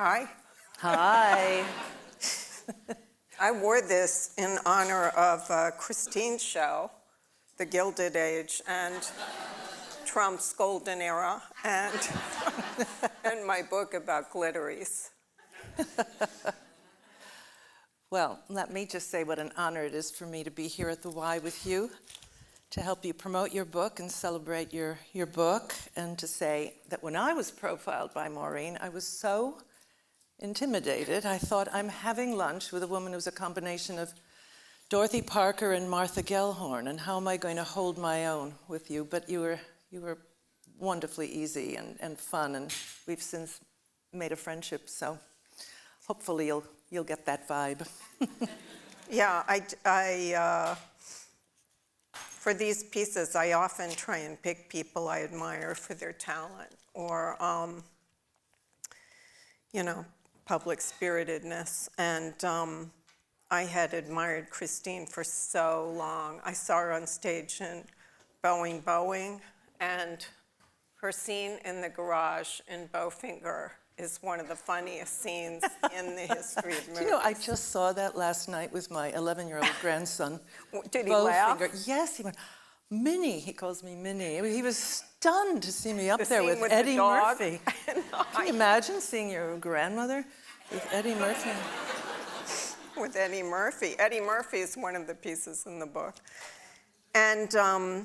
Hi. Hi. I wore this in honor of Christine's show, The Gilded Age, and Trump's golden era, and my book about glitteries. Well, let me just say what an honor it is for me to be here at the Y with you, to help you promote your book and celebrate your book, and to say that when I was profiled by Maureen, I was so intimidated. I thought, I'm having lunch with a woman who's a combination of Dorothy Parker and Martha Gellhorn, and how am I going to hold my own with you? But you were wonderfully easy and fun, and we've since made a friendship, so hopefully you'll get that vibe. Yeah, I for these pieces, I often try and pick people I admire for their talent or, public spiritedness. And I had admired Christine for so long. I saw her on stage in Boeing, and her scene in the garage in Bowfinger is one of the funniest scenes in the history of movies. I just saw that last night with my 11-year-old grandson. Did he laugh? Yes, he went, Minnie, he calls me Minnie. He was stunned to see me up The there scene with the Eddie dog. Murphy. Can you imagine seeing your grandmother with Eddie Murphy? With Eddie Murphy. Eddie Murphy is one of the pieces in the book. And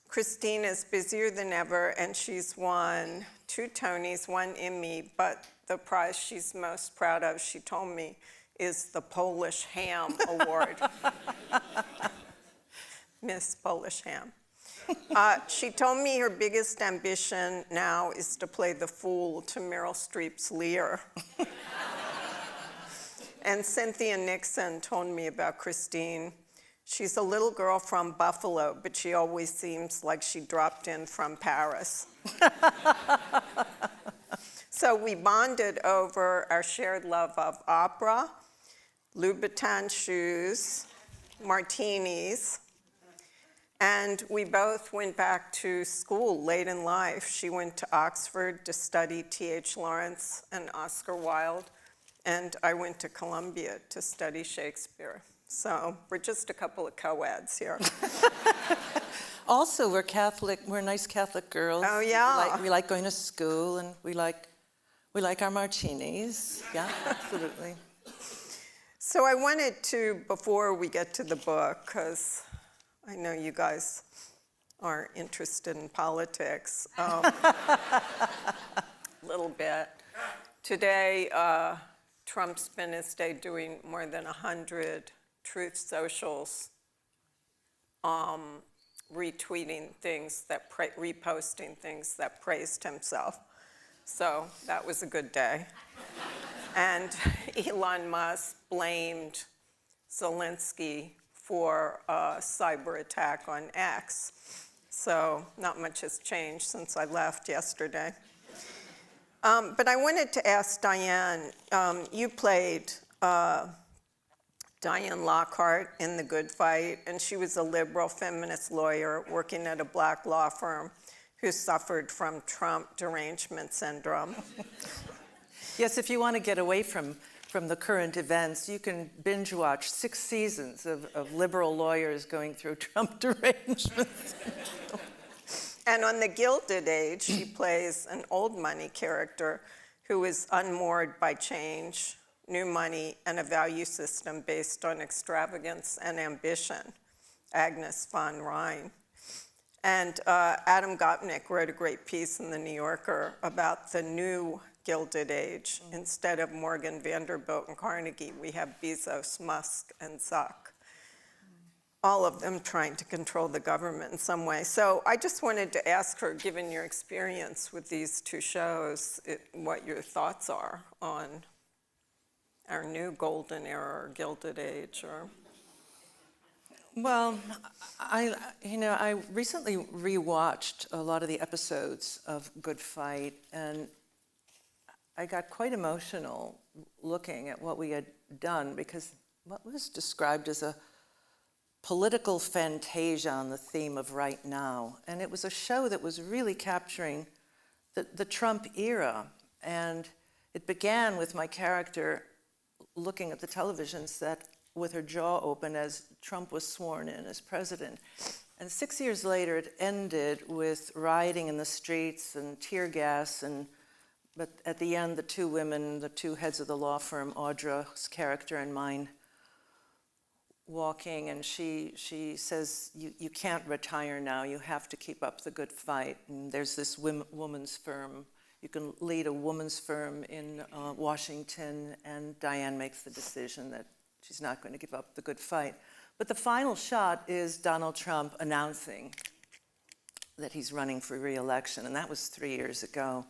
Christine is busier than ever, and she's won 2 Tonys, 1 Emmy, but the prize she's most proud of, she told me, is the Polish Ham Award. Miss Polish Ham. She told me her biggest ambition now is to play the fool to Meryl Streep's Lear. And Cynthia Nixon told me about Christine. She's a little girl from Buffalo, but she always seems like she dropped in from Paris. So we bonded over our shared love of opera, Louboutin shoes, martinis, and we both went back to school late in life. She went to Oxford to study T.H. Lawrence and Oscar Wilde, and I went to Columbia to study Shakespeare. So we're just a couple of co-eds here. Also, we're Catholic. We're nice Catholic girls. Oh, yeah. We like going to school, and we like our martinis. Yeah, absolutely. So I wanted to, before we get to the book, because I know you guys are interested in politics, a little bit. Today, Trump spent his day doing more than 100 Truth Socials, retweeting things reposting things that praised himself. So that was a good day. And Elon Musk blamed Zelensky for a cyber attack on X. So not much has changed since I left yesterday. But I wanted to ask Diane, you played Diane Lockhart in The Good Fight, and she was a liberal feminist lawyer working at a black law firm who suffered from Trump derangement syndrome. Yes, if you want to get away from the current events, you can binge watch 6 seasons of liberal lawyers going through Trump derangement syndrome. And on The Gilded Age, she plays an old money character who is unmoored by change, new money, and a value system based on extravagance and ambition, Agnes von Rhine. And Adam Gopnik wrote a great piece in The New Yorker about the new Gilded Age. Instead of Morgan, Vanderbilt, and Carnegie, we have Bezos, Musk, and Zuck. All of them trying to control the government in some way. So I just wanted to ask her, given your experience with these 2 shows, what your thoughts are on our new golden era or Gilded Age, or... Well, I recently rewatched a lot of the episodes of Good Fight, and I got quite emotional looking at what we had done, because what was described as a political fantasia on the theme of right now, and it was a show that was really capturing the Trump era, and it began with my character looking at the television set with her jaw open as Trump was sworn in as president. And 6 years later, it ended with rioting in the streets and tear gas. But at the end, the two women, the two heads of the law firm, Audra's character and mine, walking, and she says, you can't retire now, you have to keep up the good fight. And there's this woman's firm, you can lead a woman's firm in Washington, and Diane makes the decision that she's not going to give up the good fight. But the final shot is Donald Trump announcing that he's running for re-election, and that was 3 years ago.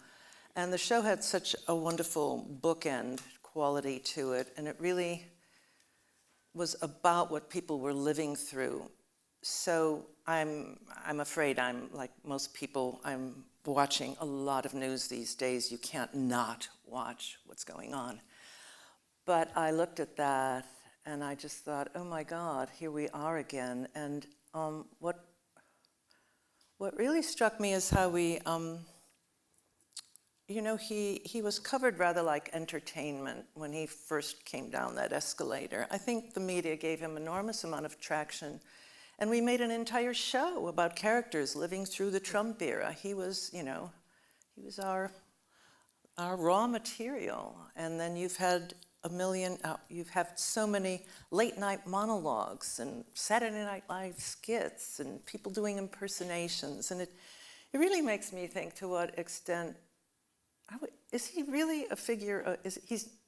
And the show had such a wonderful bookend quality to it, and it really was about what people were living through. So I'm afraid I'm like most people, I'm watching a lot of news these days. You can't not watch what's going on. But I looked at that and I just thought, oh my God, here we are again. And what really struck me is how we, you know, he was covered rather like entertainment when he first came down that escalator. I think the media gave him enormous amount of traction. And we made an entire show about characters living through the Trump era. He was, you know, he was our raw material. And then you've had you've had so many late night monologues and Saturday Night Live skits and people doing impersonations. And it really makes me think to what extent, is he really a figure,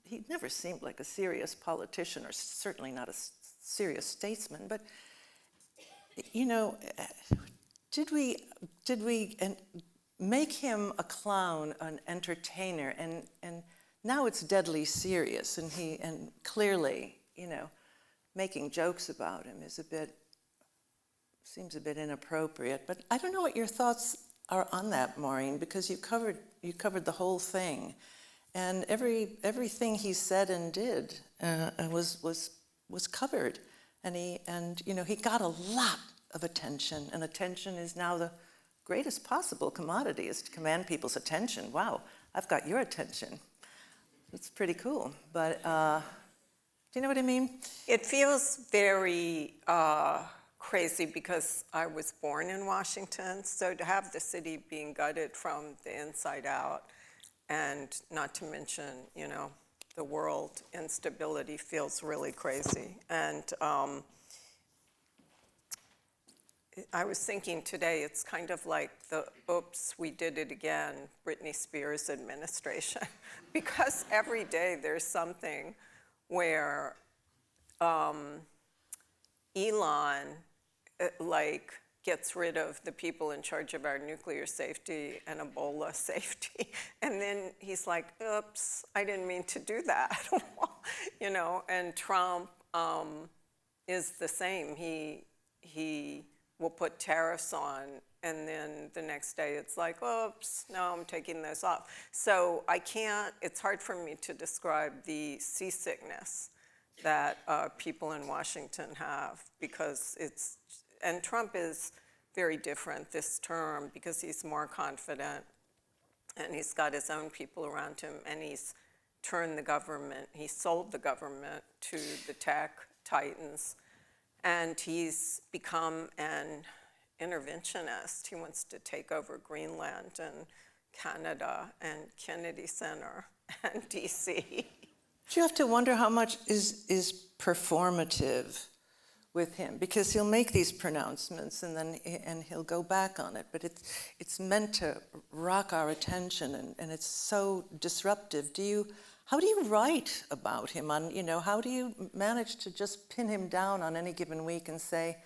he never seemed like a serious politician or certainly not a serious statesman, but you know, did we make him a clown, an entertainer, and now it's deadly serious, and clearly, you know, making jokes about him seems a bit inappropriate. But I don't know what your thoughts are on that, Maureen, because you covered the whole thing, and everything he said and did was covered. And you know, he got a lot of attention, and attention is now the greatest possible commodity, is to command people's attention. Wow, I've got your attention. It's pretty cool. But do you know what I mean? It feels very crazy because I was born in Washington, so to have the city being gutted from the inside out, and not to mention, you know, the world instability feels really crazy. And I was thinking today, it's kind of like the oops, we did it again, Britney Spears administration. Because every day there's something where Elon gets rid of the people in charge of our nuclear safety and Ebola safety. And then he's like, oops, I didn't mean to do that. You know, and Trump is the same. He will put tariffs on, and then the next day it's like, oops, no, I'm taking this off. So it's hard for me to describe the seasickness that people in Washington have, because and Trump is very different this term because he's more confident and he's got his own people around him, and he's turned the government, he sold the government to the tech titans, and he's become an interventionist. He wants to take over Greenland and Canada and Kennedy Center and DC. You have to wonder how much is performative with him, because he'll make these pronouncements and he'll go back on it, but it's meant to rock our attention, and it's so disruptive. How do you write about him? How do you manage to just pin him down on any given week and say,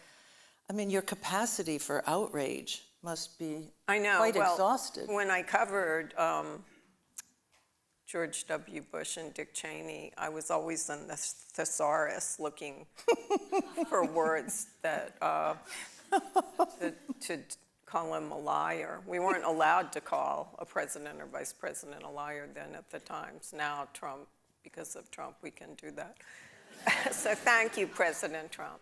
I mean, your capacity for outrage must be quite exhausted. When I covered George W. Bush and Dick Cheney, I was always in the thesaurus looking for words that to call him a liar. We weren't allowed to call a president or vice president a liar then at the times. Now Trump, because of Trump, we can do that. So thank you, President Trump.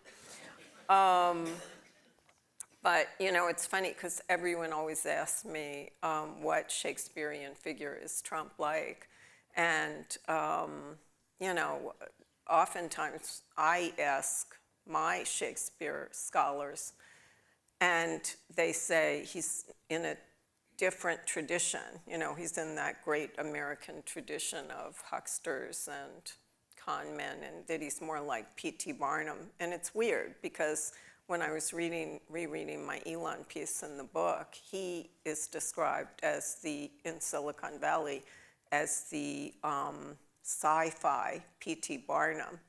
But, you know, it's funny because everyone always asks me what Shakespearean figure is Trump like. And, you know, oftentimes I ask my Shakespeare scholars, and they say he's in a different tradition. You know, he's in that great American tradition of hucksters and con men, and that he's more like P.T. Barnum. And it's weird because when I was rereading my Elon piece in the book, he is described as in Silicon Valley as the sci-fi P.T. Barnum.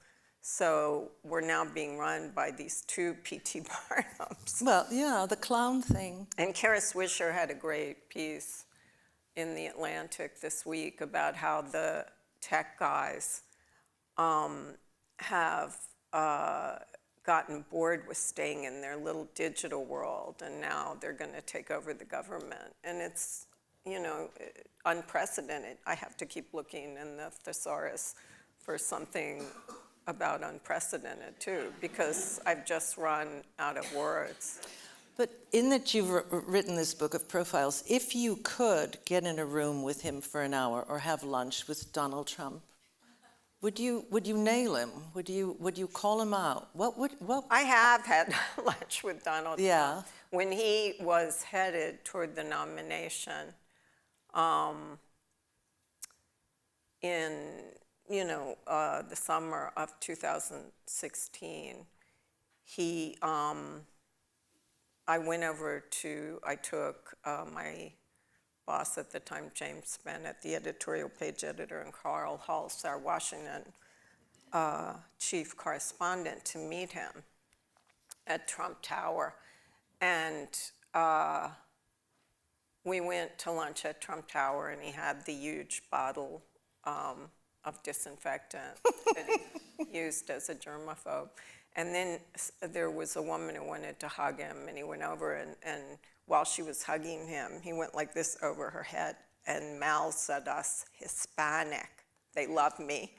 So we're now being run by these two P.T. Barnums. Well, yeah, the clown thing. And Kara Swisher had a great piece in The Atlantic this week about how the tech guys have gotten bored with staying in their little digital world, and now they're going to take over the government. And it's, you know, unprecedented. I have to keep looking in the thesaurus for something about unprecedented too, because I've just run out of words. But in that you've written this book of profiles, if you could get in a room with him for an hour or have lunch with Donald Trump, would you nail him? Would you call him out? What? I have had lunch with Donald Yeah. Trump when he was headed toward the nomination in the summer of 2016. I took my boss at the time, James Bennett, the editorial page editor, and Carl Hulse, our Washington chief correspondent, to meet him at Trump Tower. And we went to lunch at Trump Tower, and he had the huge bottle of disinfectant that he used as a germaphobe. And then there was a woman who wanted to hug him, and he went over, and while she was hugging him, he went like this over her head and mouthed at us, "Hispanic, they love me."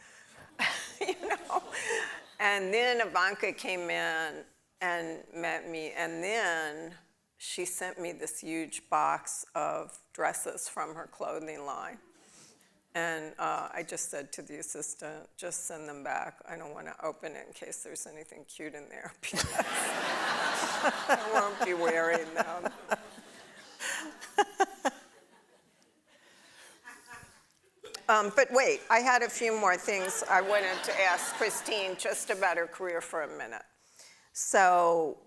You know? And then Ivanka came in and met me, and then she sent me this huge box of dresses from her clothing line. And I just said to the assistant, just send them back. I don't want to open it in case there's anything cute in there, because I won't be wearing them. But wait, I had a few more things I wanted to ask Christine just about her career for a minute. So,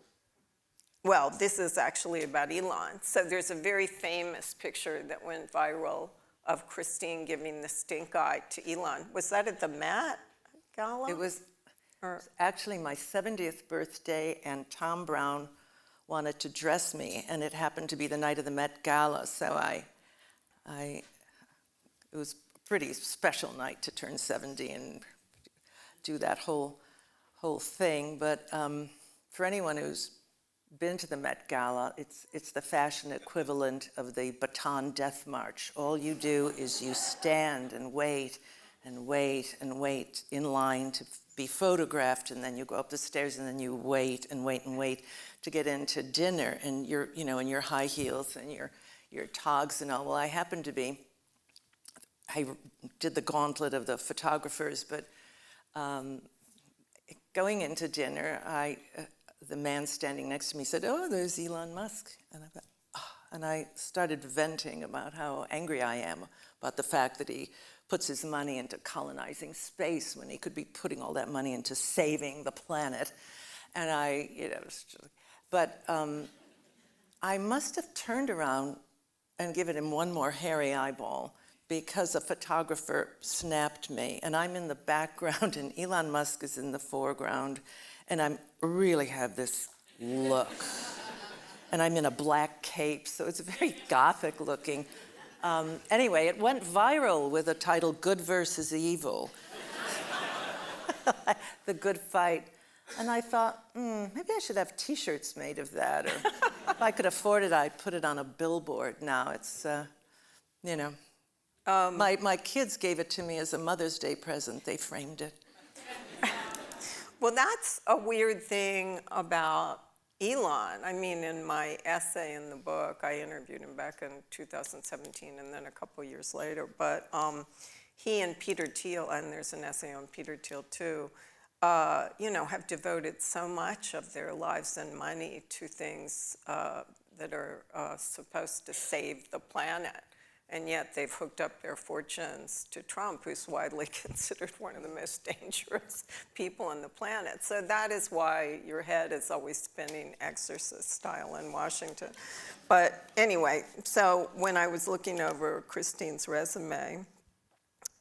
well, this is actually about Elon. So there's a very famous picture that went viral of Christine giving the stink eye to Elon. Was that at the Met Gala? It was actually my 70th birthday, and Tom Brown wanted to dress me, and it happened to be the night of the Met Gala, so it was a pretty special night to turn 70 and do that whole thing. But for anyone who's been to the Met Gala, it's the fashion equivalent of the Baton Death March. All you do is you stand and wait and wait and wait in line to be photographed, and then you go up the stairs, and then you wait and wait and wait to get into dinner, and you're, in your high heels and your togs and all. Well, I did the gauntlet of the photographers, but going into dinner, the man standing next to me said, "Oh, there's Elon Musk." And I thought, and I started venting about how angry I am about the fact that he puts his money into colonizing space when he could be putting all that money into saving the planet. And but I must have turned around and given him one more hairy eyeball, because a photographer snapped me, and I'm in the background and Elon Musk is in the foreground, and I really have this look. And I'm in a black cape, so it's very gothic looking. Anyway, it went viral with the title "Good versus Evil." The good fight. And I thought, maybe I should have t-shirts made of that, or if I could afford it, I'd put it on a billboard. Now it's, my kids gave it to me as a Mother's Day present. They framed it. Well, that's a weird thing about Elon. I mean, in my essay in the book, I interviewed him back in 2017 and then a couple years later. But he and Peter Thiel, and there's an essay on Peter Thiel too, have devoted so much of their lives and money to things that are supposed to save the planet. And yet they've hooked up their fortunes to Trump, who's widely considered one of the most dangerous people on the planet. So that is why your head is always spinning exorcist style in Washington. But anyway, so when I was looking over Christine's resume,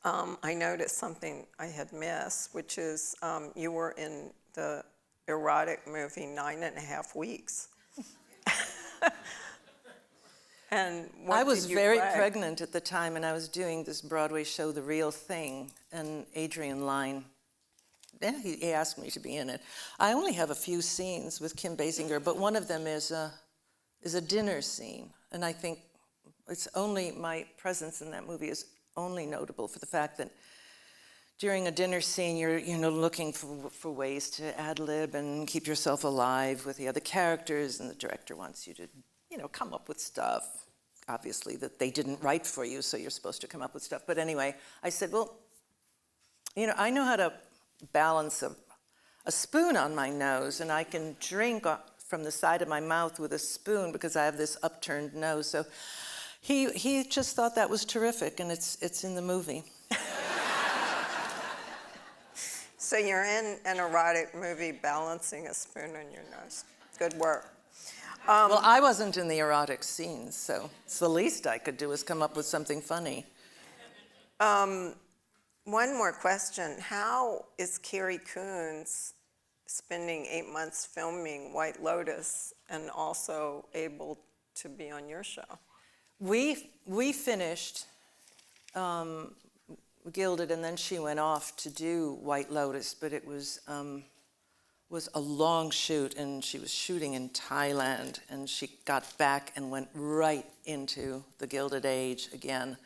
I noticed something I had missed, which is you were in the erotic movie 9.5 Weeks. And what I was did you very play? pregnant at the time, and I was doing this Broadway show, The Real Thing, and Adrian Lyne, he asked me to be in it. I only have a few scenes with Kim Basinger, but one of them is a dinner scene, and I think it's only my presence in that movie is only notable for the fact that during a dinner scene, you're looking for ways to ad-lib and keep yourself alive with the other characters, and the director wants you to come up with stuff, obviously, that they didn't write for you, so you're supposed to come up with stuff. But anyway, I said, well, I know how to balance a spoon on my nose, and I can drink from the side of my mouth with a spoon because I have this upturned nose. So he just thought that was terrific, and it's in the movie. So you're in an erotic movie balancing a spoon on your nose. Good work. Well, I wasn't in the erotic scenes, so it's the least I could do is come up with something funny. One more question. How is Carrie Coons spending 8 months filming White Lotus and also able to be on your show? We finished Gilded, and then she went off to do White Lotus, but it was a long shoot, and she was shooting in Thailand, and she got back and went right into the Gilded Age again.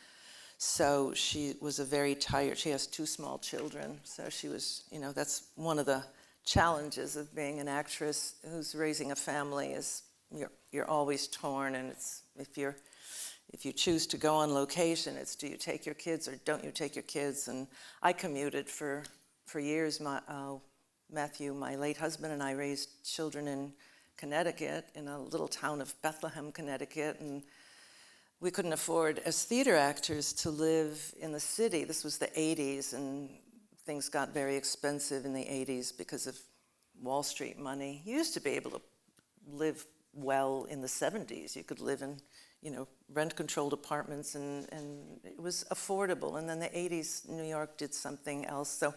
So she was very tired. She has 2 small children, so she was, that's one of the challenges of being an actress who's raising a family is you're always torn, and it's if you choose to go on location, it's do you take your kids or don't you take your kids? And I commuted for years. Matthew, my late husband, and I raised children in Connecticut, in a little town of Bethlehem, Connecticut, and we couldn't afford, as theater actors, to live in the city. This was the 80s, and things got very expensive in the 80s because of Wall Street money. You used to be able to live well in the 70s. You could live in, rent-controlled apartments, and it was affordable. And then the 80s, New York did something else. So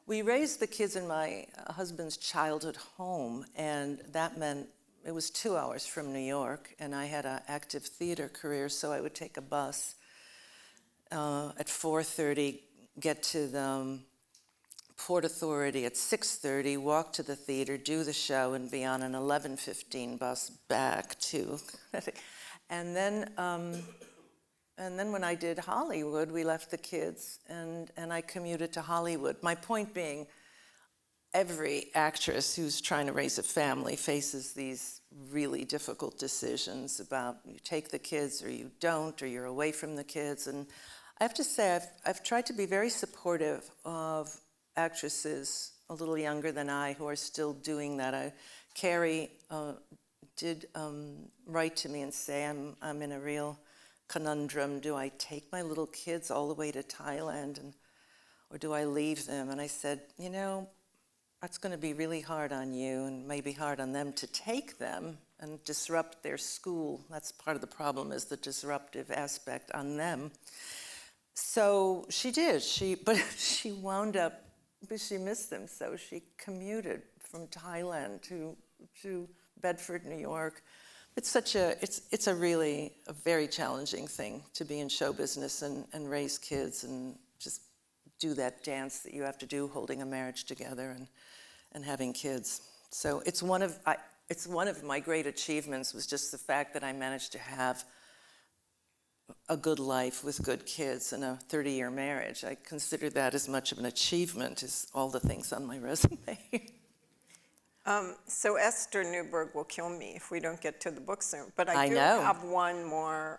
we raised the kids in my husband's childhood home, and that meant it was 2 hours from New York, and I had an active theater career, so I would take a bus at 4:30, get to the Port Authority at 6:30, walk to the theater, do the show, and be on an 11:15 bus back to And then when I did Hollywood, we left the kids, and I commuted to Hollywood. My point being, every actress who's trying to raise a family faces these really difficult decisions about you take the kids or you don't, or you're away from the kids. And I have to say, I've tried to be very supportive of actresses a little younger than I who are still doing that. Carrie did write to me and say, I'm in a real conundrum. Do I take my little kids all the way to Thailand, or do I leave them? And I said, that's going to be really hard on you, and maybe hard on them to take them and disrupt their school. That's part of the problem, is the disruptive aspect on them. So she did. But she wound up, but she missed them, so she commuted from Thailand to Bedford, New York. It's a really a very challenging thing to be in show business and raise kids and just do that dance that you have to do, holding a marriage together and having kids. So it's one of my great achievements, was just the fact that I managed to have a good life with good kids and a 30-year marriage. I consider that as much of an achievement as all the things on my resume. So Esther Newberg will kill me if we don't get to the book soon. But I do know. have one more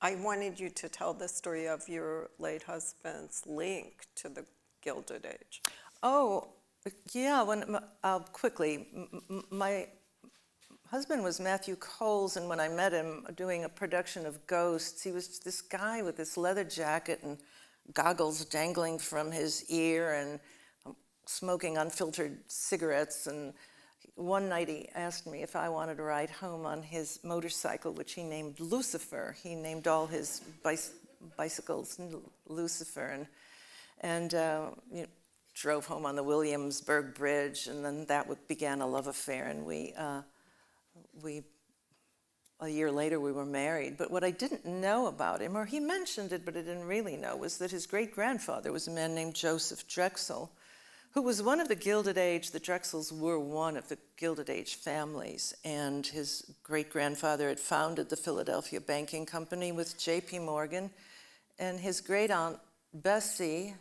I wanted you to tell the story of your late husband's link to the Gilded Age. Oh, yeah, quickly, my husband was Matthew Coles, and when I met him doing a production of Ghosts, he was this guy with this leather jacket and goggles dangling from his ear and smoking unfiltered cigarettes. And one night he asked me if I wanted to ride home on his motorcycle, which he named Lucifer. He named all his bicycles Lucifer, and drove home on the Williamsburg Bridge, and then that began a love affair, and we a year later we were married. But what I didn't know about him, or he mentioned it but I didn't really know, was that his great-grandfather was a man named Joseph Drexel, who was one of the Gilded Age. The Drexels were one of the Gilded Age families, and his great-grandfather had founded the Philadelphia Banking Company with J.P. Morgan, and his great-aunt Bessie,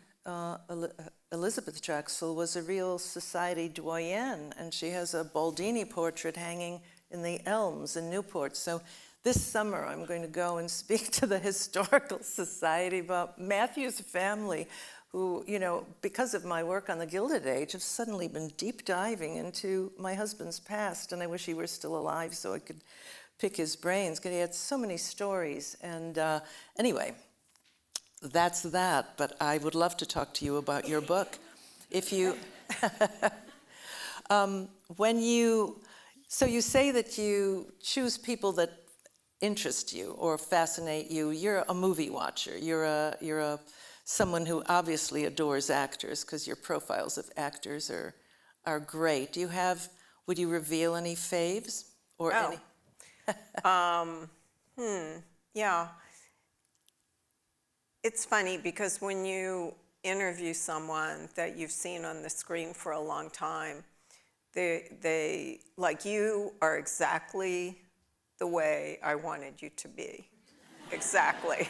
Elizabeth Drexel, was a real society doyenne, and she has a Baldini portrait hanging in the Elms in Newport. So this summer I'm going to go and speak to the Historical Society about Matthew's family, who, because of my work on the Gilded Age, have suddenly been deep diving into my husband's past, and I wish he were still alive so I could pick his brains, because he had so many stories. And anyway, that's that, but I would love to talk to you about your book. If you, so you say that you choose people that interest you or fascinate you. You're a movie watcher. You're someone who obviously adores actors, because your profiles of actors are great. Would you reveal any faves or any? Yeah. It's funny because when you interview someone that you've seen on the screen for a long time, they like, you are exactly the way I wanted you to be. Exactly.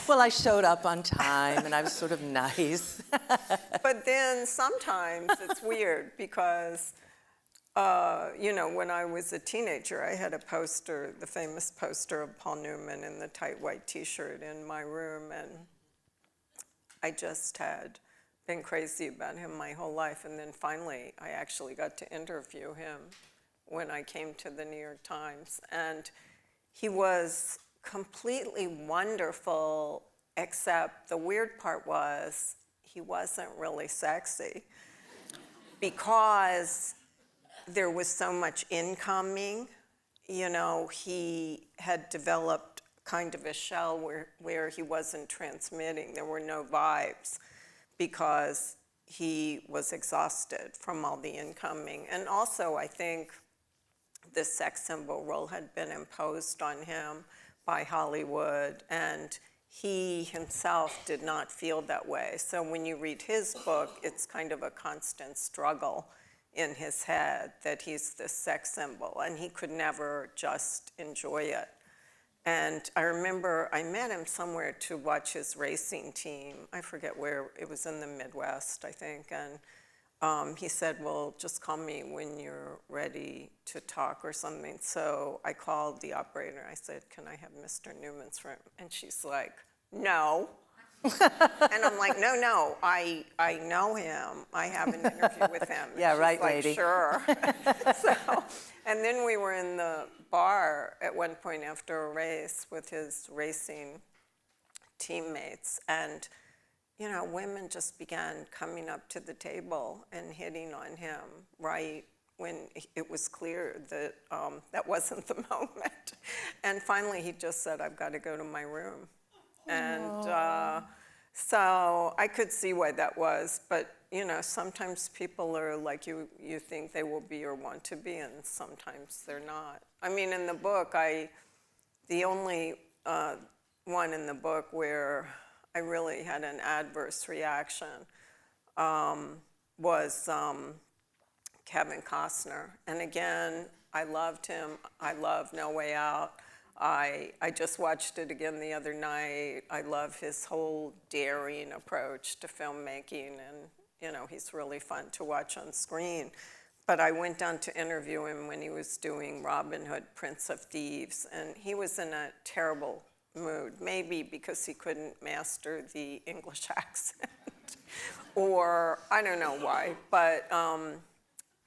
Well, I showed up on time and I was sort of nice. But then sometimes it's weird because, when I was a teenager, I had a poster, the famous poster of Paul Newman in the tight white t-shirt in my room, and I just had been crazy about him my whole life. And then finally, I actually got to interview him when I came to the New York Times. And he was completely wonderful, except the weird part was he wasn't really sexy because there was so much incoming. He had developed kind of a shell where he wasn't transmitting. There were no vibes because he was exhausted from all the incoming. And also, I think the sex symbol role had been imposed on him by Hollywood, and he himself did not feel that way. So when you read his book, it's kind of a constant struggle in his head that he's this sex symbol, and he could never just enjoy it. And I remember I met him somewhere to watch his racing team. I forget where, it was in the Midwest, I think. And he said, well, just call me when you're ready to talk or something. So I called the operator. I said, can I have Mr. Newman's room? And she's like, no. And I'm like, no, I know him. I have an interview with him. And yeah, she's right, like, lady. Sure. And then we were in the bar at one point after a race with his racing teammates, and women just began coming up to the table and hitting on him right when it was clear that that wasn't the moment. And finally he just said, I've got to go to my room. And so I could see why that was, but sometimes people are like you think they will be or want to be, and sometimes they're not. I mean, in the book, the only one in the book where I really had an adverse reaction was Kevin Costner. And again, I loved him. I love No Way Out. I just watched it again the other night. I love his whole daring approach to filmmaking, and he's really fun to watch on screen. But I went down to interview him when he was doing Robin Hood, Prince of Thieves, and he was in a terrible mood, maybe because he couldn't master the English accent, or I don't know why. But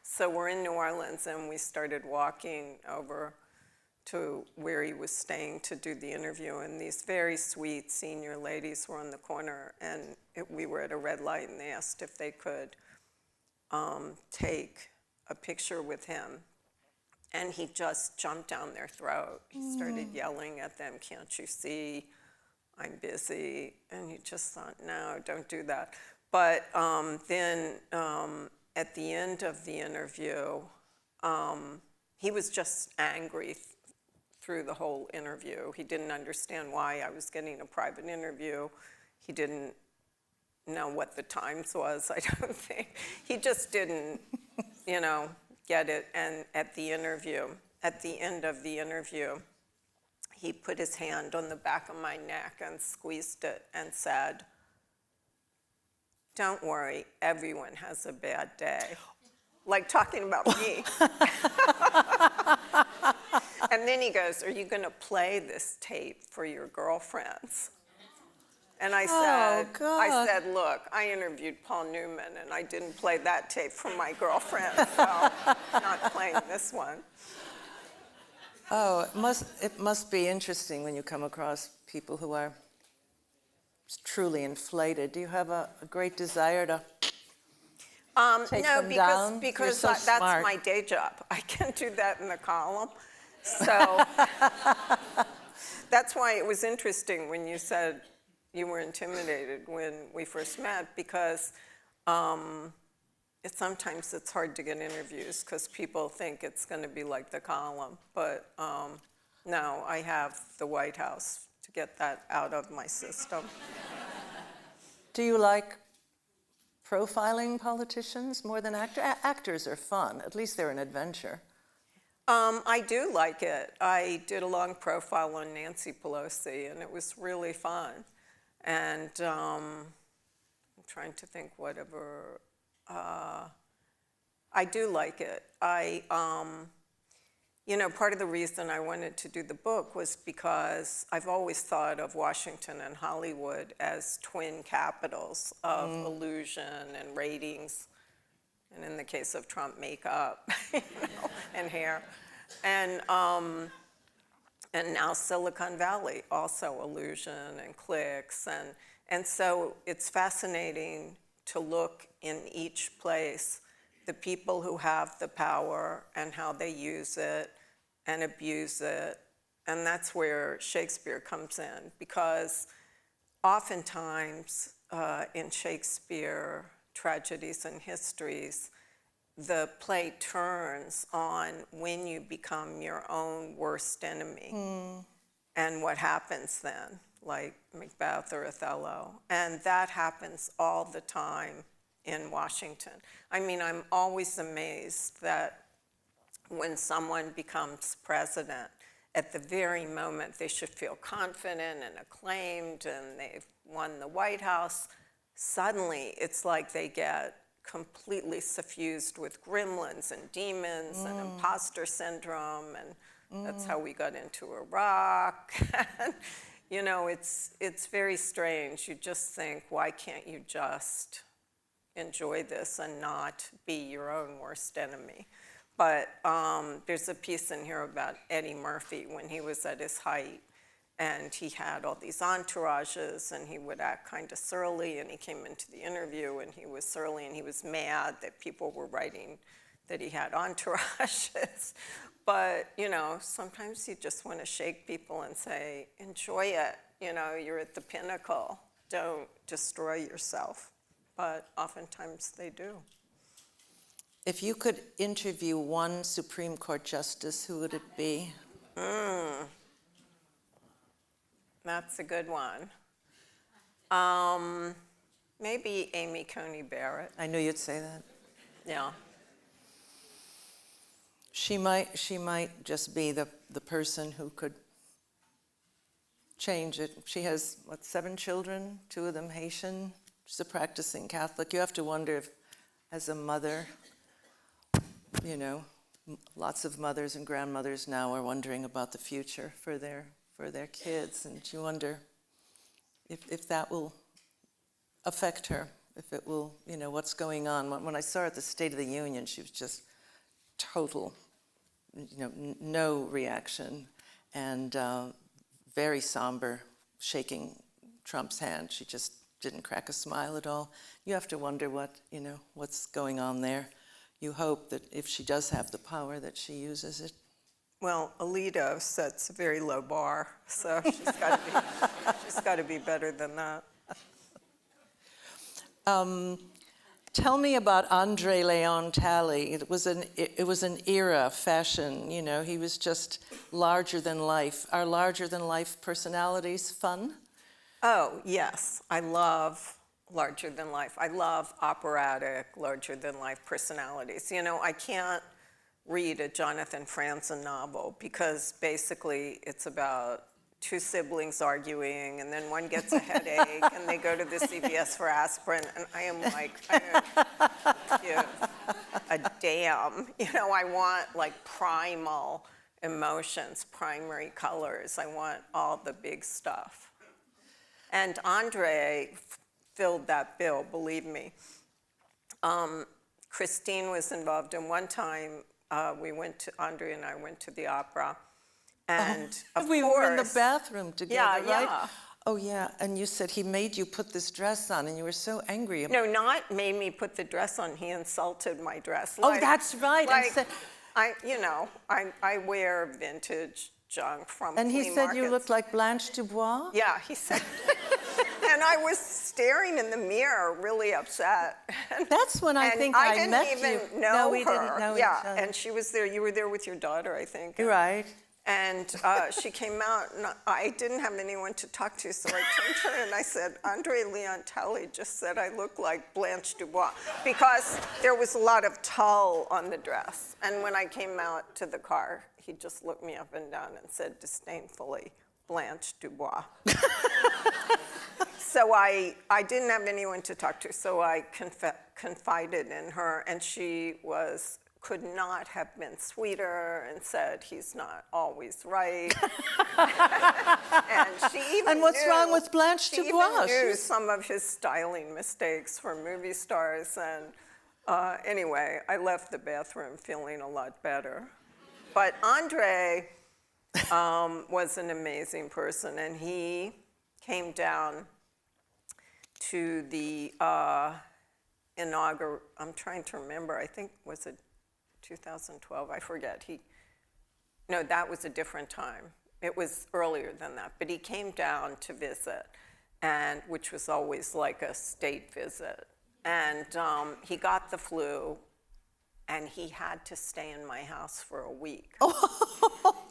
so we're in New Orleans, and we started walking over to where he was staying to do the interview, and these very sweet senior ladies were on the corner, and we were at a red light, and they asked if they could take a picture with him. And he just jumped down their throat. He started yelling at them, "Can't you see I'm busy?" And you just thought, no, don't do that. But then at the end of the interview, he was just angry through the whole interview. He didn't understand why I was getting a private interview. He didn't know what the Times was, I don't think. He just didn't, get it. And at the end of the interview, he put his hand on the back of my neck and squeezed it and said, "Don't worry, everyone has a bad day." Like talking about me. And then he goes, "Are you going to play this tape for your girlfriends?" And I said, "Look, I interviewed Paul Newman, and I didn't play that tape for my girlfriend, so I'm not playing this one." Oh, it must be interesting when you come across people who are truly inflated. Do you have a great desire to take No, them down? because You're so that's smart. my day job. I can't do that in the column. So that's why it was interesting when you said you were intimidated when we first met, because sometimes it's hard to get interviews because people think it's going to be like the column. But no, I have the White House to get that out of my system. Do you like profiling politicians more than actors? Actors are fun. At least they're an adventure. I do like it. I did a long profile on Nancy Pelosi, and it was really fun. And I'm trying to think whatever. I do like it. Part of the reason I wanted to do the book was because I've always thought of Washington and Hollywood as twin capitals of illusion and ratings, and in the case of Trump, makeup, and hair. And now Silicon Valley, also illusion and clicks. And so it's fascinating to look in each place the people who have the power and how they use it and abuse it. And that's where Shakespeare comes in, because oftentimes in Shakespeare tragedies and histories, the play turns on when you become your own worst enemy and what happens then, like Macbeth or Othello. And that happens all the time in Washington. I mean, I'm always amazed that when someone becomes president, at the very moment they should feel confident and acclaimed and they've won the White House, suddenly it's like they get completely suffused with gremlins and demons and imposter syndrome, and that's how we got into Iraq. It's very strange. You just think, why can't you just enjoy this and not be your own worst enemy? But there's a piece in here about Eddie Murphy when he was at his height, and he had all these entourages, and he would act kind of surly, and he came into the interview, and he was surly, and he was mad that people were writing that he had entourages. But, sometimes you just want to shake people and say, enjoy it. You're at the pinnacle. Don't destroy yourself. But oftentimes they do. If you could interview one Supreme Court justice, who would it be? That's a good one. Maybe Amy Coney Barrett. I knew you'd say that. Yeah. She might just be the person who could change it. She has, 7 children, 2 of them Haitian. She's a practicing Catholic. You have to wonder if, as a mother, lots of mothers and grandmothers now are wondering about the future for their for their kids, and you wonder if that will affect her, if it will, what's going on. When I saw her at the State of the Union, she was just total, no reaction, and very somber, shaking Trump's hand. She just didn't crack a smile at all. You have to wonder what's going on there. You hope that if she does have the power, that she uses it. Well, Alito sets a very low bar, so she's got to be better than that. Tell me about Andre Leon Talley. It was an era, fashion. He was just larger than life. Are larger than life personalities fun? Oh yes, I love larger than life. I love operatic, larger than life personalities. I can't read a Jonathan Franzen novel because basically it's about two siblings arguing and then one gets a headache and they go to the CVS for aspirin, and I am like, I don't give a damn. I want like primal emotions, primary colors. I want all the big stuff. And Andre filled that bill, believe me. Christine was involved, and one time Andre and I went to the opera, and we were in the bathroom together, right? Yeah. Oh yeah, and you said he made you put this dress on, and you were so angry. No, not made me put the dress on. He insulted my dress. Oh, that's right. I wear vintage junk from flea markets. And he said you looked like Blanche Dubois? Yeah, he said. And I was staring in the mirror, really upset. That's when I think I met you. I didn't even know her. We didn't know each other. And she was there. You were there with your daughter, I think. Right. And she came out, and I didn't have anyone to talk to, so I turned to her and I said, Andre Leon Talley just said I look like Blanche Dubois, because there was a lot of tulle on the dress. And when I came out to the car, he just looked me up and down and said disdainfully, Blanche Dubois. So I didn't have anyone to talk to, so I confided in her, and she could not have been sweeter and said he's not always right. And she even And what's wrong with Blanche Dubois? She even knew some of his styling mistakes for movie stars. And anyway, I left the bathroom feeling a lot better. But Andre was an amazing person, and he came down to the inaugural, I'm trying to remember, I think, was it 2012? I forget. No, that was a different time. It was earlier than that. But he came down to visit, and which was always like a state visit. And he got the flu, and he had to stay in my house for a week.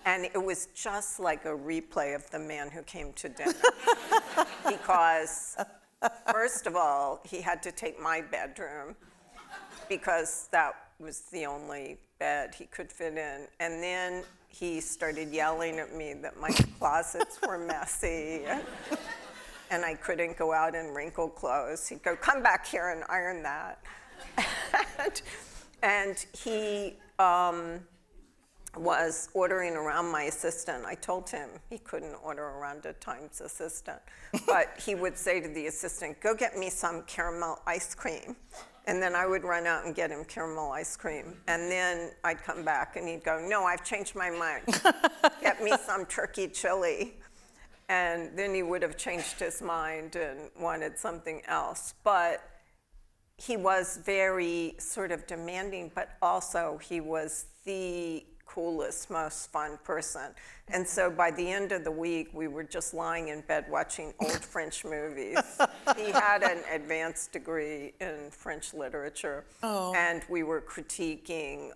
And it was just like a replay of The Man Who Came to Dinner. Because, first of all, he had to take my bedroom, because that was the only bed he could fit in. And then he started yelling at me that my closets were messy, and I couldn't go out in wrinkled clothes. He'd go, come back here and iron that. And he was ordering around my assistant. I told him he couldn't order around a Times assistant, but he would say to the assistant, go get me some caramel ice cream. And then I would run out and get him caramel ice cream. And then I'd come back and he'd go, no, I've changed my mind. Get me some turkey chili. And then he would have changed his mind and wanted something else. But he was very sort of demanding, but also he was the coolest, most fun person. And so by the end of the week, we were just lying in bed watching old French movies. He had an advanced degree in French literature. Oh. And we were critiquing,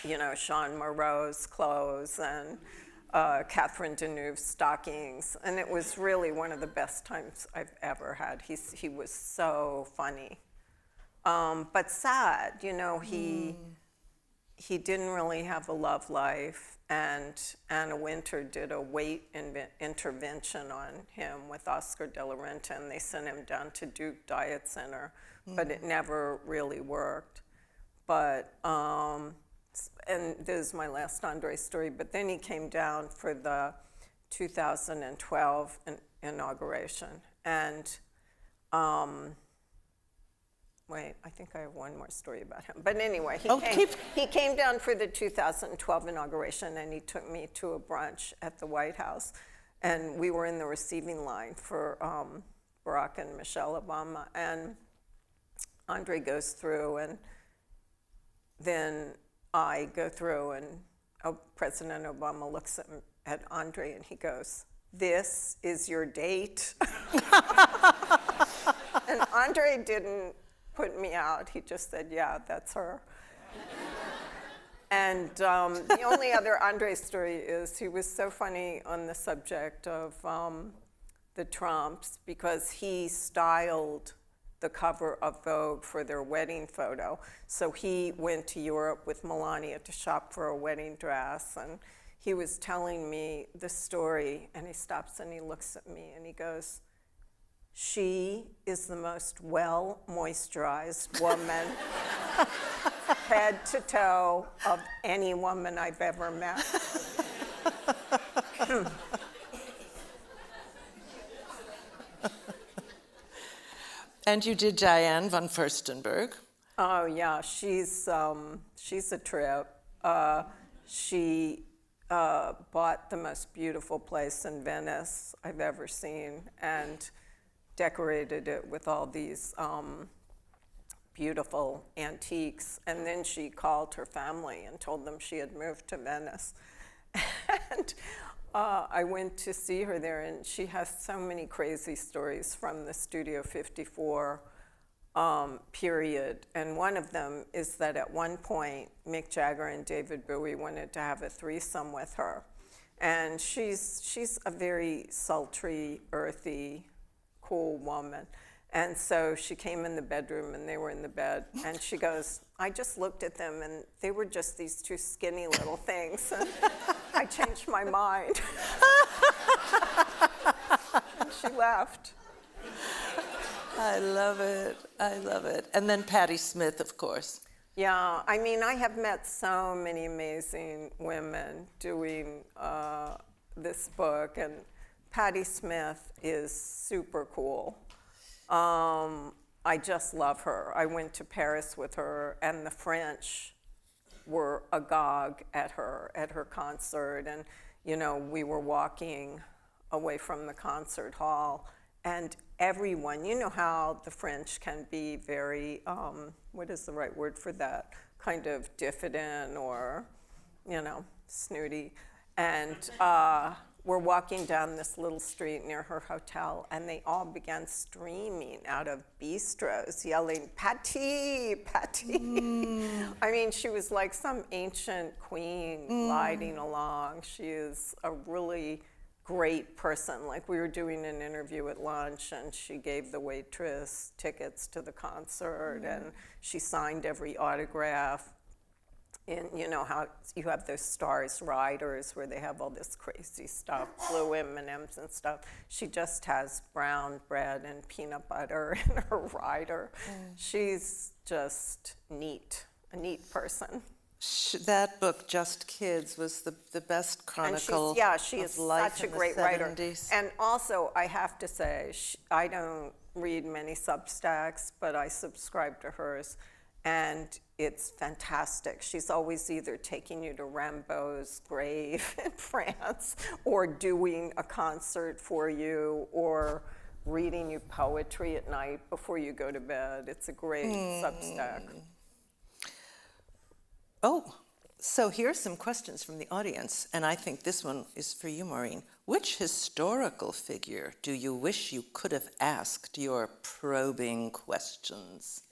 Jean Moreau's clothes and Catherine Deneuve's stockings. And it was really one of the best times I've ever had. He was so funny. But sad, he didn't really have a love life, and Anna Wintour did a weight intervention on him with Oscar de la Renta, and they sent him down to Duke Diet Center, but it never really worked. But and this is my last Andre story, but then he came down for the 2012 inauguration. And wait, I think I have one more story about him. But anyway, he came down for the 2012 inauguration, and he took me to a brunch at the White House. And we were in the receiving line for Barack and Michelle Obama. And Andre goes through, and then I go through, and President Obama looks at Andre, and he goes, "This is your date?" And Andre didn't put me out. He just said, "Yeah, that's her." And the only other Andre story is he was so funny on the subject of the Trumps, because he styled the cover of Vogue for their wedding photo. So he went to Europe with Melania to shop for a wedding dress, and he was telling me the story, and he stops and he looks at me and he goes, "She is the most well-moisturized woman, head to toe, of any woman I've ever met." And you did Diane von Furstenberg. Oh yeah, she's a trip. She bought the most beautiful place in Venice I've ever seen, and decorated it with all these beautiful antiques. And then she called her family and told them she had moved to Venice. And I went to see her there, and she has so many crazy stories from the Studio 54 period. And one of them is that at one point, Mick Jagger and David Bowie wanted to have a threesome with her. And she's a very sultry, earthy, cool woman. And so she came in the bedroom, and they were in the bed, and she goes, "I just looked at them, and they were just these two skinny little things, and I changed my mind." And she left. I love it. I love it. And then Patti Smith, of course. Yeah, I mean, I have met so many amazing women doing this book, and Patti Smith is super cool. I just love her. I went to Paris with her, and the French were agog at her concert. And, you know, we were walking away from the concert hall, and everyone, you know how the French can be very, what is the right word for that? Kind of diffident or, you know, snooty. And we're walking down this little street near her hotel, and they all began streaming out of bistros, yelling, "Patti, Patti." I mean, she was like some ancient queen gliding along. She is a really great person. Like, we were doing an interview at lunch, and she gave the waitress tickets to the concert, and she signed every autograph. And you know how you have those Stars riders where they have all this crazy stuff, blue M&Ms and stuff. She just has brown bread and peanut butter in her rider. She's just neat, a neat person. That book, Just Kids, was the best chronicle And she is of life such a in the great writer. 70s. And also, I have to say, I don't read many Substacks, but I subscribe to hers. And it's fantastic. She's always either taking you to Rimbaud's grave in France, or doing a concert for you, or reading you poetry at night before you go to bed. It's a great Substack. Oh, so here's some questions from the audience, and I think this one is for you, Maureen. Which historical figure do you wish you could have asked your probing questions?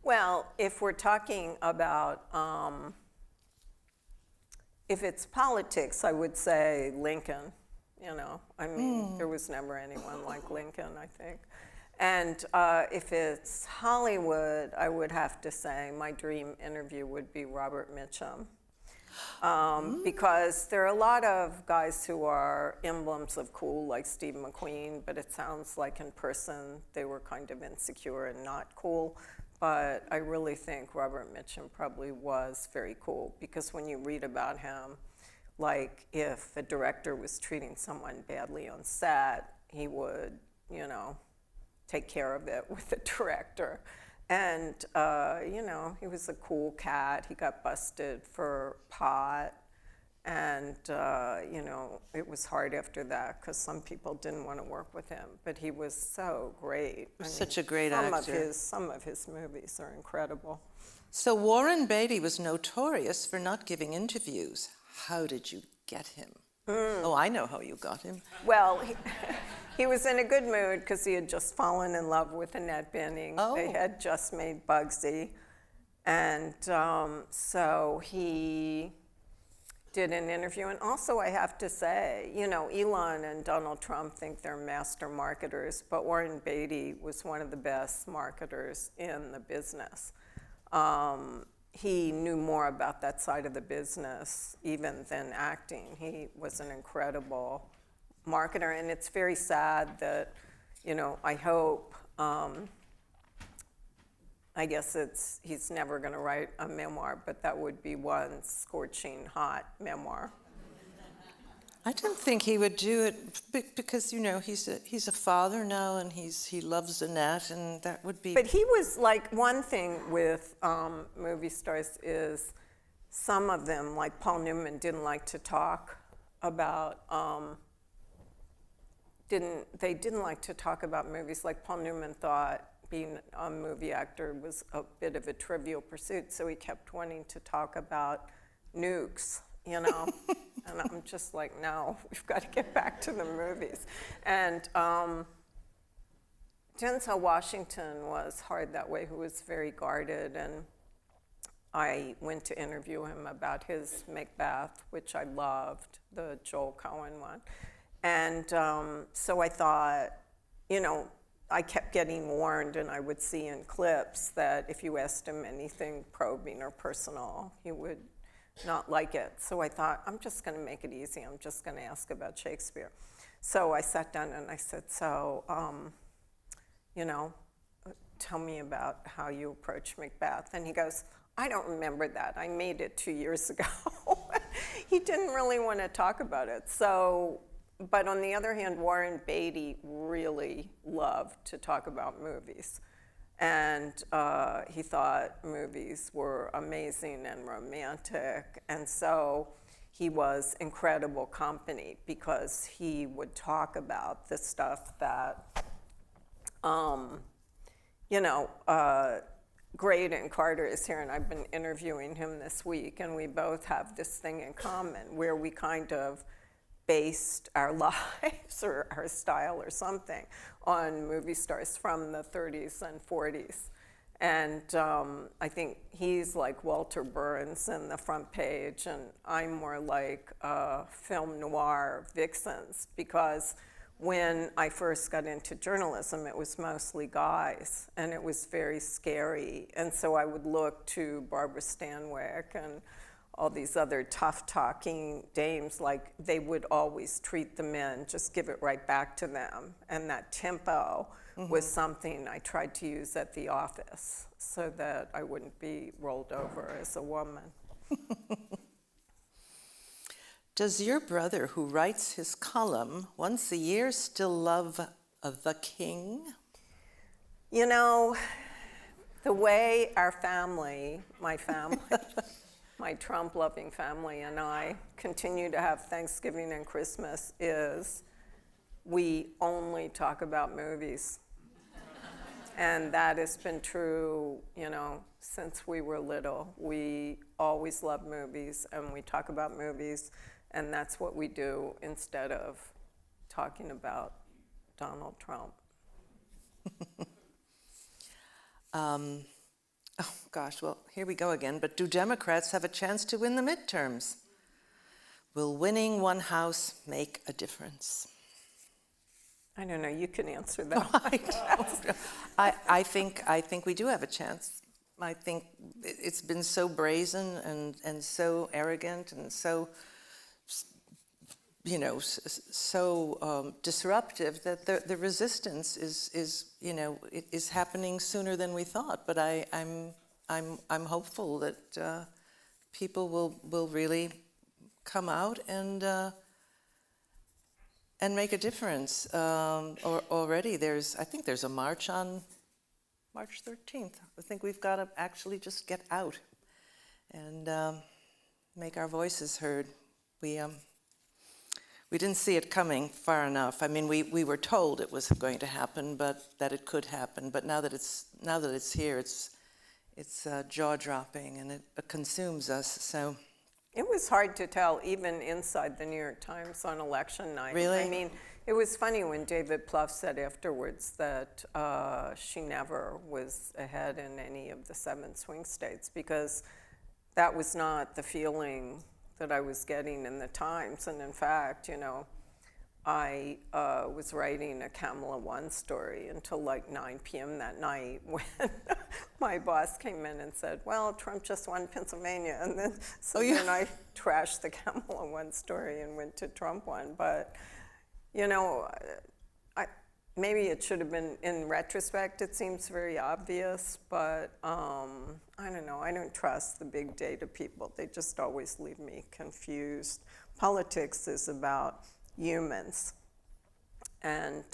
Well, if we're talking about, if it's politics, I would say Lincoln. You know, I mean, there was never anyone like Lincoln, I think. And if it's Hollywood, I would have to say my dream interview would be Robert Mitchum. Because there are a lot of guys who are emblems of cool, like Steve McQueen, but it sounds like in person they were kind of insecure and not cool. but I really think Robert Mitchum probably was very cool, because when you read about him, like if a director was treating someone badly on set, he would, you know, take care of it with the director. And, you know, he was a cool cat. He got busted for pot. And, you know, it was hard after that because some people didn't want to work with him. But he was so great. I mean, Such a great actor. Some of his movies are incredible. So Warren Beatty was notorious for not giving interviews. How did you get him? Oh, I know how you got him. Well, he was in a good mood because he had just fallen in love with Annette Bening. Oh. They had just made Bugsy. And so he did an interview. And also, I have to say, you know, Elon and Donald Trump think they're master marketers, but Warren Beatty was one of the best marketers in the business. He knew more about that side of the business even than acting. He was an incredible marketer, and it's very sad that, you know, I hope, I guess he's never going to write a memoir, but that would be one scorching hot memoir. I don't think he would do it because, you know, he's a father now, and he loves Annette, and that would be. But he was like, one thing with movie stars is some of them, like Paul Newman, didn't like to talk about didn't like to talk about movies. Like Paul Newman thought being a movie actor was a bit of a trivial pursuit, so he kept wanting to talk about nukes, you know. And I'm just like, no, we've got to get back to the movies. And Denzel Washington was hard that way, who was very guarded. And I went to interview him about his Macbeth, which I loved, the Joel Coen one. And so I thought, you know, I kept getting warned, and I would see in clips that if you asked him anything probing or personal, he would not like it. So I thought, I'm just going to make it easy. I'm just going to ask about Shakespeare. So I sat down and I said, so, you know, tell me about how you approach Macbeth. And he goes, I don't remember that. I made it 2 years ago. He didn't really want to talk about it. So, but on the other hand, Warren Beatty really loved to talk about movies. And he thought movies were amazing and romantic. And so he was incredible company because he would talk about the stuff that, you know, Graydon Carter is here, and I've been interviewing him this week, and we both have this thing in common where we kind of based our lives or our style or something on movie stars from the 30s and 40s. And I think he's like Walter Burns in The Front Page, and I'm more like film noir vixens, because when I first got into journalism, it was mostly guys, and it was very scary. And so I would look to Barbara Stanwyck and all these other tough-talking dames, like they would always treat the men, just give it right back to them. And that tempo was something I tried to use at the office so that I wouldn't be rolled over as a woman. Does your brother, who writes his column once a year, still love the king? You know, the way our family, my family, my Trump-loving family and I continue to have Thanksgiving and Christmas is we only talk about movies. And that has been true, you know, since we were little. We always love movies, and we talk about movies, and that's what we do instead of talking about Donald Trump. Oh, gosh, well, here we go again. But do Democrats have a chance to win the midterms? Will winning one house make a difference? I don't know, you can answer that. I think we do have a chance. I think it's been so brazen and so arrogant and so so disruptive that the resistance is happening sooner than we thought. But I'm hopeful that people will really come out and make a difference. Already I think there's a march on March 13th. I think we've got to actually just get out and make our voices heard. We didn't see it coming far enough. I mean, we were told it was going to happen, but that it could happen. But now that it's here, it's jaw-dropping, and it consumes us. So it was hard to tell, even inside the New York Times on election night. Really? I mean, it was funny when David Plouffe said afterwards that she never was ahead in any of the 7 swing states, because that was not the feeling that I was getting in the Times. And in fact, I was writing a Kamala One story until like 9 p.m. that night when my boss came in and said, well, Trump just won Pennsylvania. And then, then I trashed the Kamala One story and went to Trump one. But, maybe it should have been, in retrospect, it seems very obvious, but I don't know. I don't trust the big data people. They just always leave me confused. Politics is about humans and,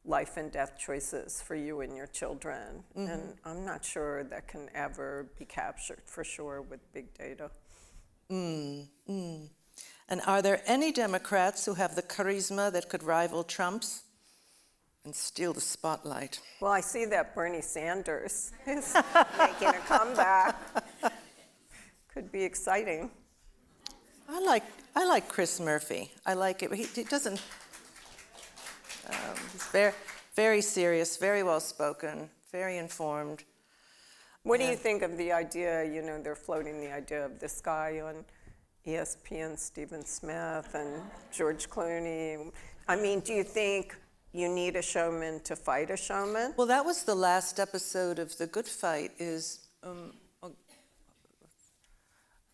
life and death choices for you and your children. Mm-hmm. And I'm not sure that can ever be captured for sure with big data. And are there any Democrats who have the charisma that could rival Trump's and steal the spotlight? Well, I see that Bernie Sanders is making a comeback. Could be exciting. I like Chris Murphy. I like it. He doesn't. He's very, very serious, very well spoken, very informed. What do you think of the idea? They're floating the idea of this guy on ESPN, Stephen Smith, and George Clooney. I mean, do you think you need a showman to fight a showman? Well, that was the last episode of The Good Fight, is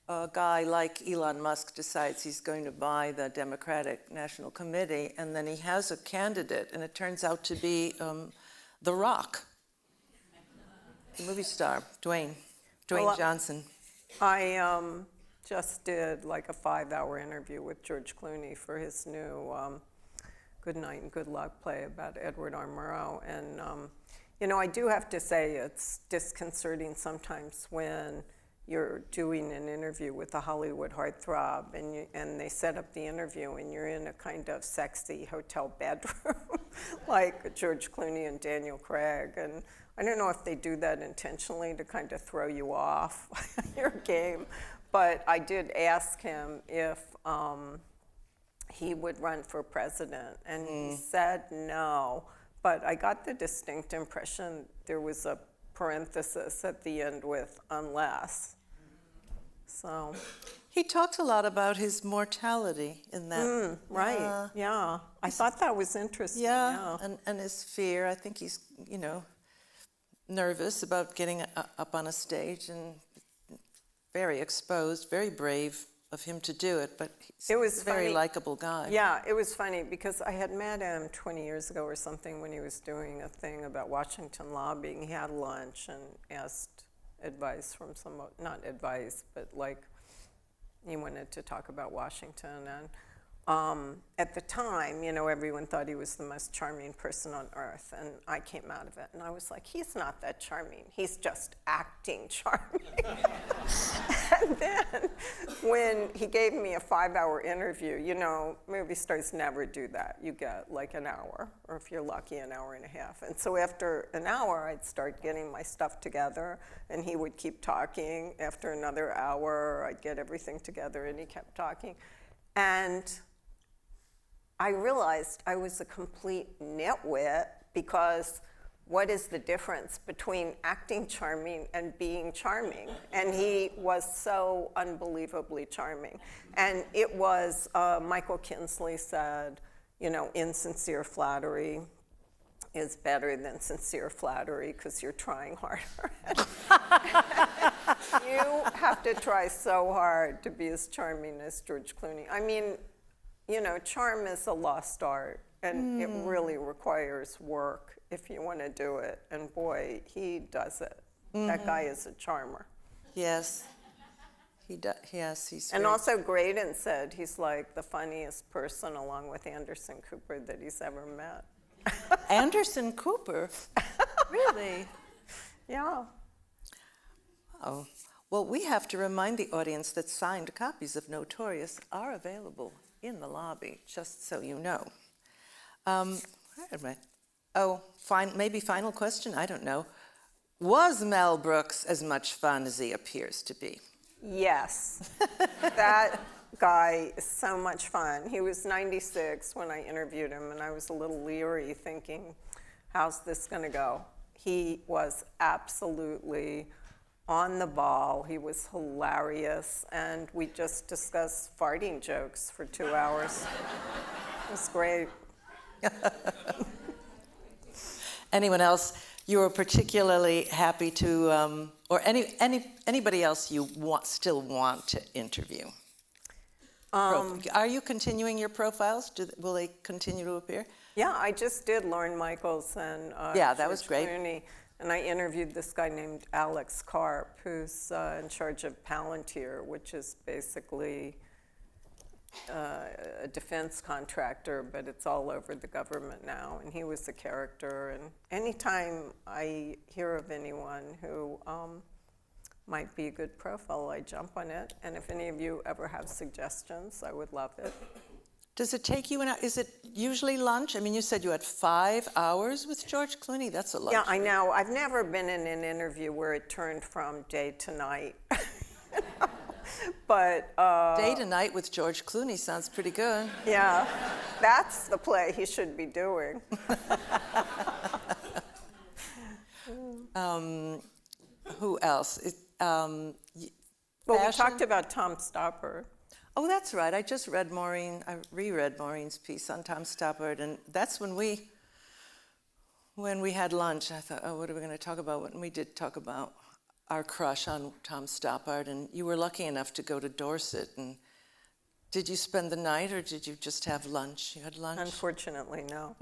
a guy like Elon Musk decides he's going to buy the Democratic National Committee, and then he has a candidate, and it turns out to be The Rock, the movie star, Dwayne Johnson. I just did like a 5-hour interview with George Clooney for his new Good Night and Good Luck play about Edward R. Murrow. And, I do have to say it's disconcerting sometimes when you're doing an interview with a Hollywood heartthrob and they set up the interview and you're in a kind of sexy hotel bedroom like George Clooney and Daniel Craig. And I don't know if they do that intentionally to kind of throw you off your game. But I did ask him if he would run for president, and he said no. But I got the distinct impression there was a parenthesis at the end with unless. So he talked a lot about his mortality in that. Right, yeah. I thought that was interesting. Yeah. And his fear. I think he's, nervous about getting up on a stage, and very exposed, very brave of him to do it, but he's a very likable guy. Yeah, it was funny because I had met him 20 years ago or something when he was doing a thing about Washington lobbying. He had lunch and asked advice from not advice, but like he wanted to talk about Washington. And at the time, everyone thought he was the most charming person on earth. And I came out of it and I was like, he's not that charming. He's just acting charming. And then when he gave me a 5-hour interview, movie stars never do that. You get like an hour, or if you're lucky, an hour and a half. And so after an hour, I'd start getting my stuff together and he would keep talking. After another hour, I'd get everything together and he kept talking. And I realized I was a complete nitwit, because what is the difference between acting charming and being charming? And he was so unbelievably charming. And it was, Michael Kinsley said, insincere flattery is better than sincere flattery because you're trying harder. You have to try so hard to be as charming as George Clooney. I mean, you know, charm is a lost art, and it really requires work if you want to do it. And boy, he does it. That guy is a charmer. Yes. He does. Yes, he's. And great. also, Graydon said he's like the funniest person, along with Anderson Cooper, that he's ever met. Anderson Cooper? Really? Yeah. Oh. Well, we have to remind the audience that signed copies of Notorious are available in the lobby, just so you know. Where am I? Oh, maybe final question, I don't know. Was Mel Brooks as much fun as he appears to be? Yes. That guy is so much fun. He was 96 when I interviewed him, and I was a little leery thinking, how's this going to go? He was absolutely on the ball. He was hilarious, and we just discussed farting jokes for 2 hours. It was great. Anyone else you were particularly happy to, or anybody else you still want to interview? Are you continuing your profiles? Will they continue to appear? Yeah, I just did Lorne Michaels and yeah, that was George great. Clooney, and I interviewed this guy named Alex Karp, who's in charge of Palantir, which is basically a defense contractor, but it's all over the government now. And he was a character. And anytime I hear of anyone who might be a good profile, I jump on it. And if any of you ever have suggestions, I would love it. Does it take you is it usually lunch? I mean, you said you had 5 hours with George Clooney. That's a lunch. Yeah, I know. I've never been in an interview where it turned from day to night. But day to night with George Clooney sounds pretty good. Yeah, that's the play he should be doing. Who else? Well, we talked about Tom Stoppard. Oh, that's right. I reread Maureen's piece on Tom Stoppard, and that's when we had lunch. I thought, oh, what are we going to talk about? And we did talk about our crush on Tom Stoppard, and you were lucky enough to go to Dorset. And did you spend the night, or did you just have lunch? You had lunch? Unfortunately, no.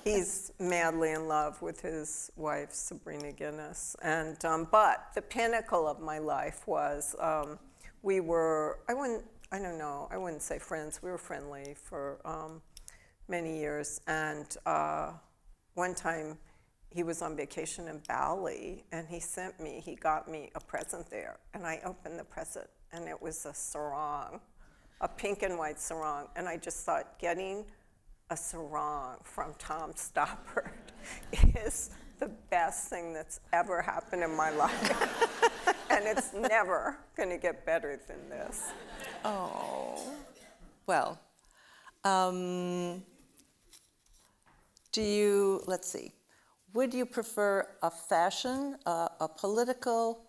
He's madly in love with his wife, Sabrina Guinness. And but the pinnacle of my life was we were, I wouldn't say friends. We were friendly for many years. And one time he was on vacation in Bali, and he got me a present there. And I opened the present, and it was a sarong, a pink and white sarong. And I just thought, getting a sarong from Tom Stoppard is the best thing that's ever happened in my life. And it's never going to get better than this. Oh. Well, let's see. Would you prefer a fashion, a political,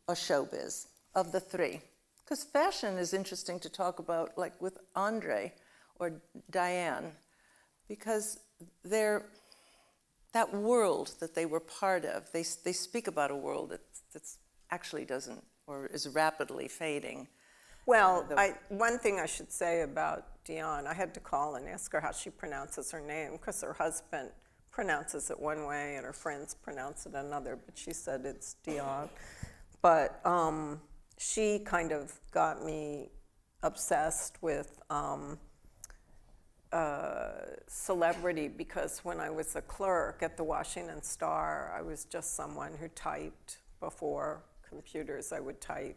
or showbiz of the three? Because fashion is interesting to talk about, like with Andre or Diane, because that world that they were part of, they speak about a world that's actually doesn't, or is rapidly fading. Well, one thing I should say about Diane, I had to call and ask her how she pronounces her name, because her husband pronounces it one way and her friends pronounce it another, but she said it's Diane. But she kind of got me obsessed with celebrity, because when I was a clerk at the Washington Star, I was just someone who typed before computers. I would type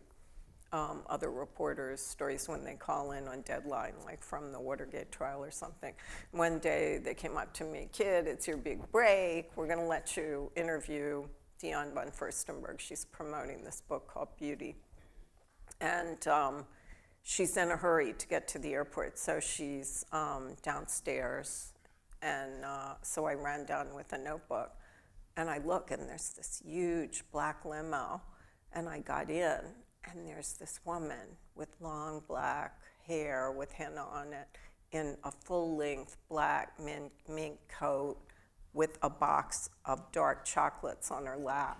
other reporters' stories when they call in on deadline, like from the Watergate trial or something. One day they came up to me, "Kid, it's your big break. We're going to let you interview Diane von Furstenberg. She's promoting this book called Beauty." And she's in a hurry to get to the airport, so she's downstairs. And so I ran down with a notebook, and I look, and there's this huge black limo, and I got in, and there's this woman with long black hair with henna on it in a full-length black mink coat with a box of dark chocolates on her lap.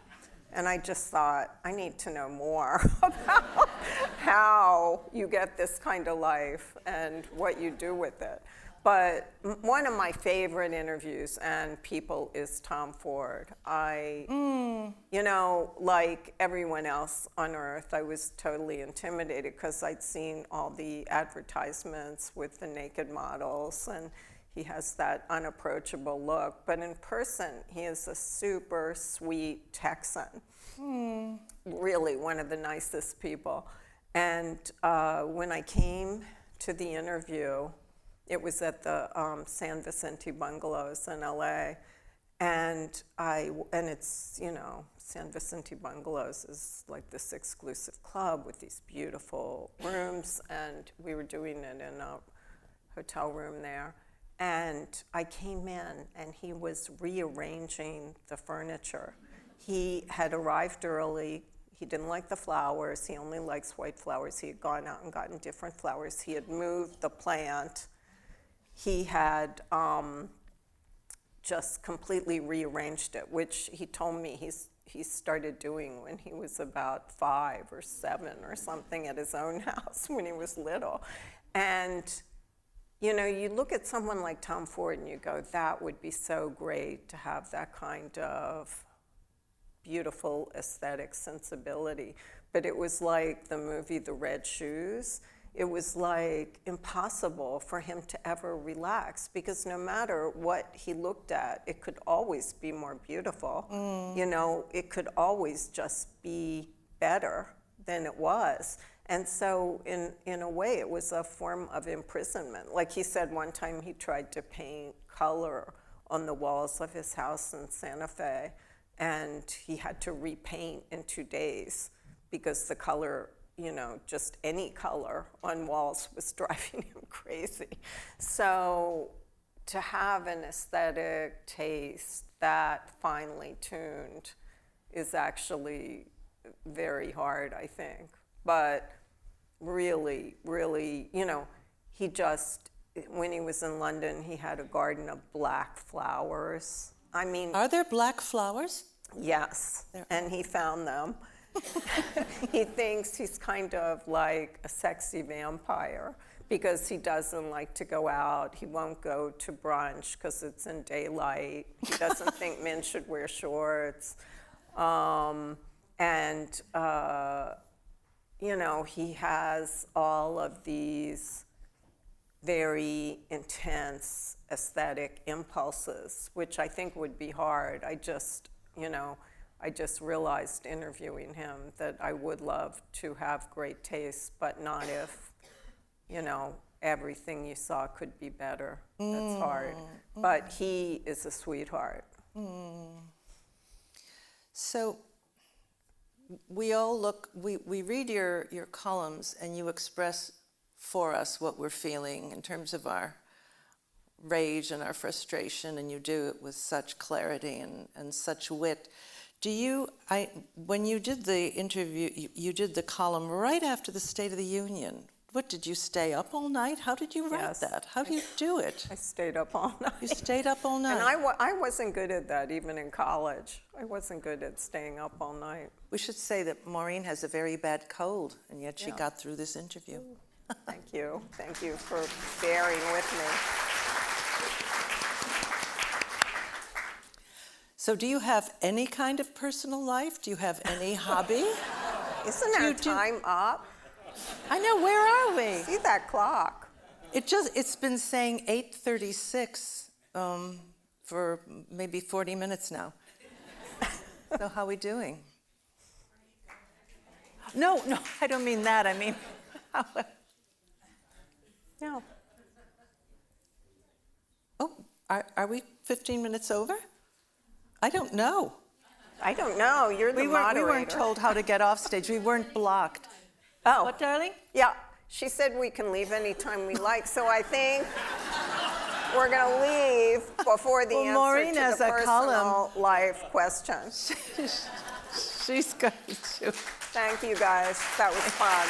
And I just thought, I need to know more about how you get this kind of life and what you do with it. But one of my favorite interviews and people is Tom Ford. You know, like everyone else on earth, I was totally intimidated because I'd seen all the advertisements with the naked models, and he has that unapproachable look. But in person, he is a super sweet Texan. Really one of the nicest people. And when I came to the interview, it was at the San Vicente Bungalows in LA. And it's, you know, San Vicente Bungalows is like this exclusive club with these beautiful rooms, and we were doing it in a hotel room there. And I came in, and he was rearranging the furniture. He had arrived early. He didn't like the flowers. He only likes white flowers. He had gone out and gotten different flowers. He had moved the plant. He had just completely rearranged it, which he told me he started doing when he was about 5 or 7 or something at his own house when he was little. And you know, you look at someone like Tom Ford and you go, that would be so great to have that kind of beautiful aesthetic sensibility. But it was like the movie The Red Shoes. It was like impossible for him to ever relax, because no matter what he looked at, it could always be more beautiful. You know, it could always just be better than it was. And so in a way, it was a form of imprisonment. Like he said one time he tried to paint color on the walls of his house in Santa Fe, and he had to repaint in 2 days because the color, you know, just any color on walls was driving him crazy. So to have an aesthetic taste that finely tuned is actually very hard, I think. But really, really, you know, he just, when he was in London, he had a garden of black flowers. I mean... Are there black flowers? Yes, and he found them. He thinks he's kind of like a sexy vampire because he doesn't like to go out. He won't go to brunch because it's in daylight. He doesn't think men should wear shorts. You know, he has all of these very intense aesthetic impulses, which I think would be hard. I just realized interviewing him that I would love to have great taste, but not if, you know, everything you saw could be better. That's hard. But he is a sweetheart. So we all look, we read your columns, and you express for us what we're feeling in terms of our rage and our frustration, and you do it with such clarity and such wit. When you did the interview, you did the column right after the State of the Union. What, did you stay up all night? How did you write that? How do you do it? I stayed up all night. You stayed up all night? And I wasn't good at that, even in college. I wasn't good at staying up all night. We should say that Maureen has a very bad cold, and yet she got through this interview. Thank you. Thank you for bearing with me. So do you have any kind of personal life? Do you have any hobby? Isn't our time up? I know, where are we? See that clock. It's been saying 8:36 for maybe 40 minutes now. So how are we doing? No, I don't mean that. I mean, No. Oh, are we 15 minutes over? I don't know. I don't know. You're the moderator. We weren't told how to get off stage. We weren't blocked. Oh. What, darling? Yeah. She said we can leave anytime we like, so I think we're going to leave before the answer Maureen to has the a personal life question. She's going to. Thank you, guys. That was fun.